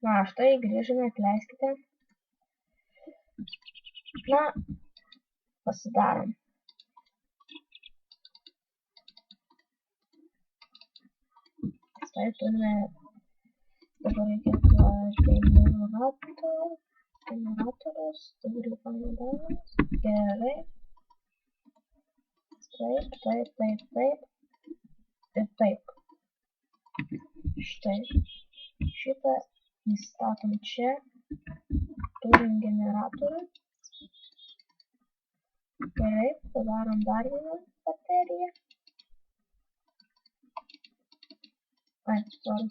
Na, štai grįžome, atleiskite. Na, pasidarom. Štai turime, dabar reikėtų generatorius, dabar jau panaudojamas. Gerai. Taip. Štai. Šitą įstatom čia. Turim generatorių. Gerai, padarom dar vieną bateriją. Ai, sorry.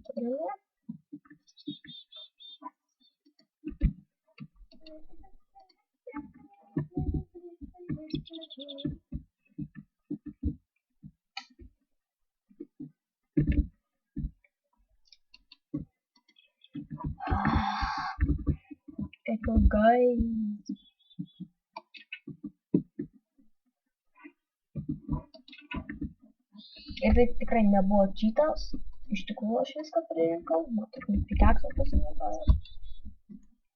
Turime. Kaip ilgai. Ir tai tikrai nebuvo cheatas. Iš tikrųjų aš viską pririnkau. Matau, pikaksą pasinaudojau.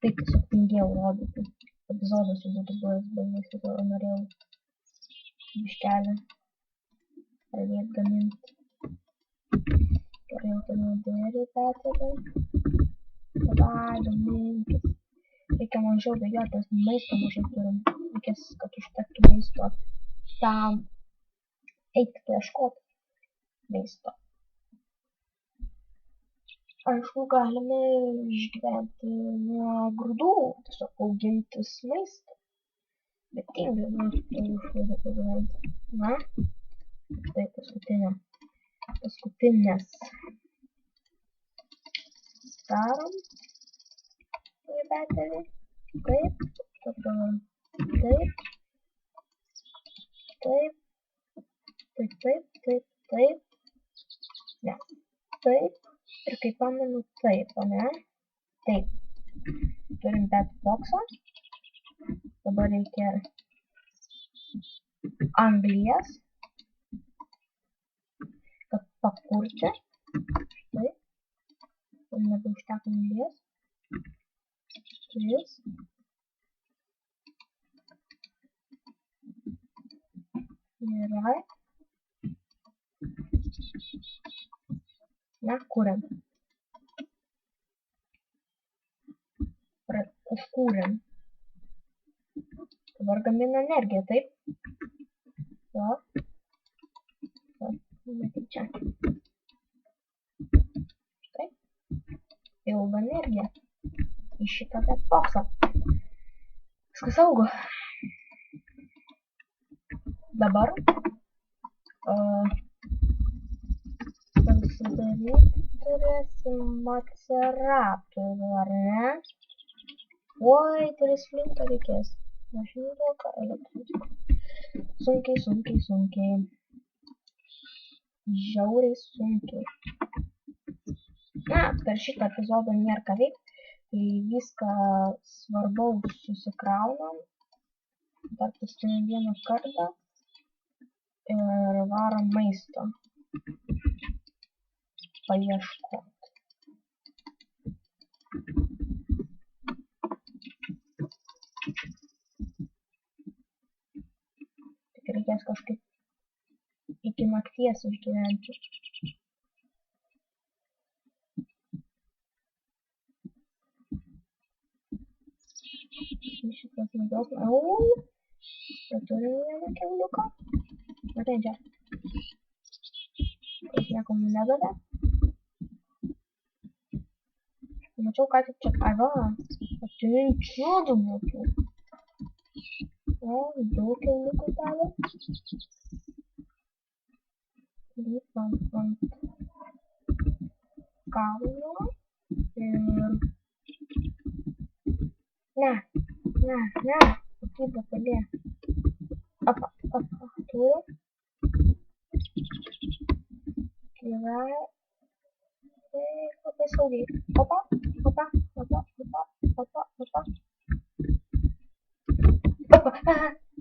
Tai tiesiog tingėjau rodyti. Epizodas jau būtų buvęs, bet vis tik norėjau biškelį pradėti gaminti. Gerai, automobilį pertėlai. Tada gaminkis. Reikia mažiau bėgioti, maisto mažai turim. Reikės, kad užtektų maisto tam eiti ieškoti maisto. Aišku, galime išgyventi nuo grūdų, tiesiog augintis maistą. Bet tingiu, išvadą pagyventi. Na, tai paskutinės. Darom. Tai baterį. Taip. Tada taip. Taip. Ne. Taip. Ir kaip pamenu, taip, ne? Taip. Turim petboxą. Dabar reikia anglies. Kad pakurti. Štai. Nebeužteko anglies. 3. Gerai. Na, kuriam. Užkūrėm. Dabar gamina energiją, taip? Va. Matyt čia. Štai. Pildo energiją. Į šitą petboxą. Viskas saugu. Dabar pasidaryti turėsim maceratorių, ar ne? Oi, turės flinto reikės. Mašinų bloką, elektronikų. Sunkiai. Žiauriai sunkiai. Na, per šitą epizodą nėra ką veikti. Tai viską svarbaus susikraunam. Dar pastumiam vieną kartą. Ir varom maisto. Paieškot. Tik reikės kažkaip iki nakties išgyventi. Šitas naudos. Tai turim vieną keuliuką. Matai čia. Jis nieko nedavė. Mačiau, ką tik čia. Ai va. Turinčių būtų. O, daug keuliukų davė. Lipam ant kalno. Ir... Ne. Pakyba padė. Apa, turi. Gerai. Labai saugiai. Opa.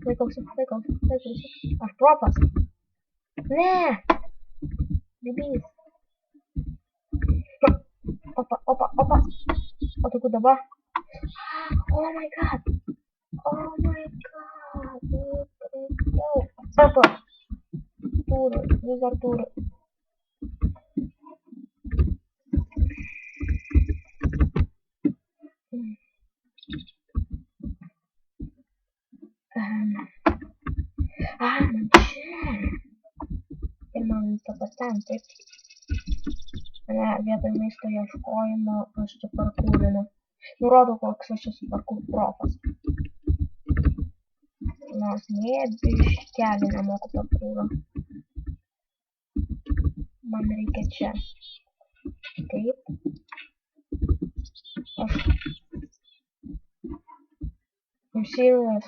Laikausi. Aš propas. Ne. Bibys. opa, opa, opa. O tai kur dabar? Oh my god. Oh my god. Opa. Turi, vis dar turi. Man čia. Ir man viskas ten, taip. Ne, vietoj maisto ieškojimo aš čia parkūrinu. Nurodo, koks aš esu parkūr profas. Nors nė biškelį nemoku parkūro. Man reikia čia. Taip. Aš. I'm serious.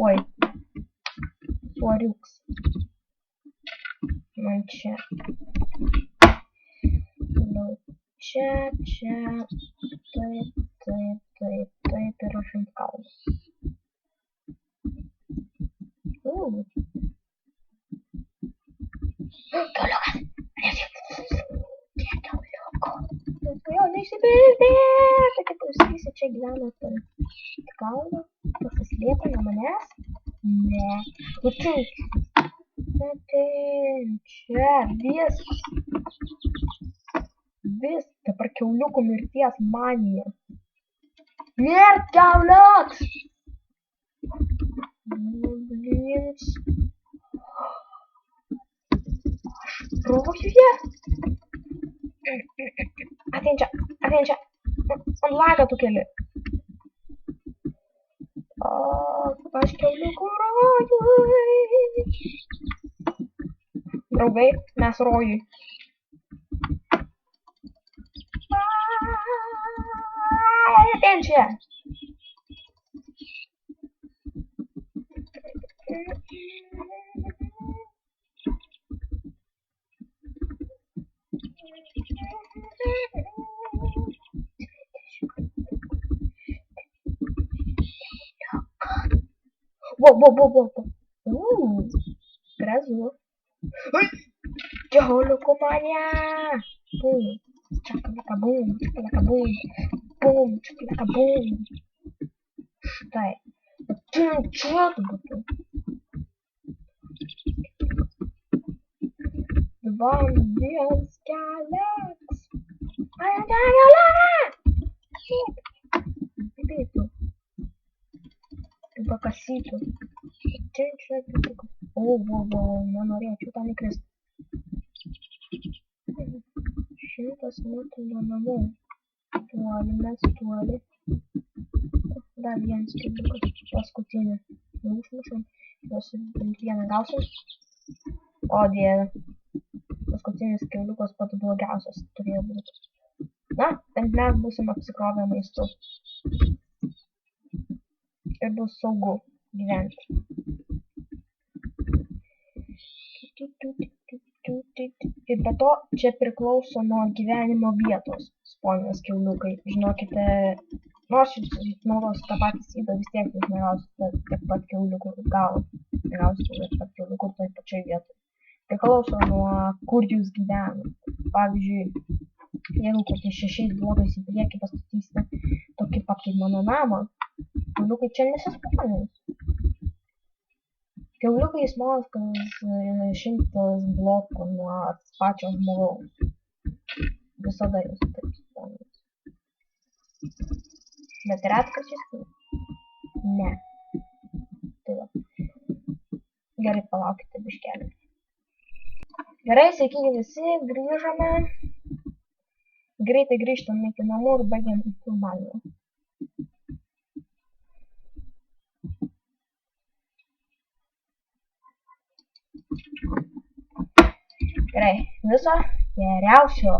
Oi. Svariuks. Man čia. Čia. Taip ir aš ant kalno. Kiauliukas. Kiauliuko. Jo, neišsipildė. Tai kaip jūs visi čia gyvenate kalną, pasislėpę nuo manęs? Ne. Ateik. Čia viskas. Dabar kiauliukų mirties manija. Mirt kiauliuks! Blins. Aš rojuje. Atein čia. Ant lagą tu keli. Aš kiauliukų rojui. Draugai, mes rojui. Atein čia. Wow. Grazu. Kiauliukų mania. Bum. Čakalaka bum. Bum. Čakalaka bum. Štai. Čia tu būtų. Два, vienas, kelias. Bėtų. Pakasytų. Čia. Nenorėčiau ten įkrist. 100 metrų nuo namų. Tuoli. Dar vienas kiauliukas. Paskutinį. Neužmušam. Jos vieną gausim. O dieve. Paskutinis kiauliukas pats blogiausias turėjo būti. Na, bent mes būsim apsikrovę maistu. Ir bus saugu gyventi. Ir be to, čia priklauso nuo gyvenimo vietos spawninės kiauliukai. Žinokite, nors jūs naudos tą patį sydą, vis tiek jūs negausite tiek pat kiauliukų gausite tiek pat kiauliukų toj pačioj vietoj. Priklauso nuo kur jūs gyvenate. Pavyzdžiui, jeigu kokiais 6 blokais į priekį pastatysite tokį pat kaip mano namą, kiauliukai čia nesispawnins. Kiauliukai smaus kas 100 blokų nuo pačio žmogaus. Visada jūs taip spawnins. Bet retkarčiais ne. Tai va. Gerai, palaukite biškelį. Gerai, sveiki visi, grįžome. Greitai grįžtam iki namų ir baigiam filmavimą. Gerai, viso geriausio.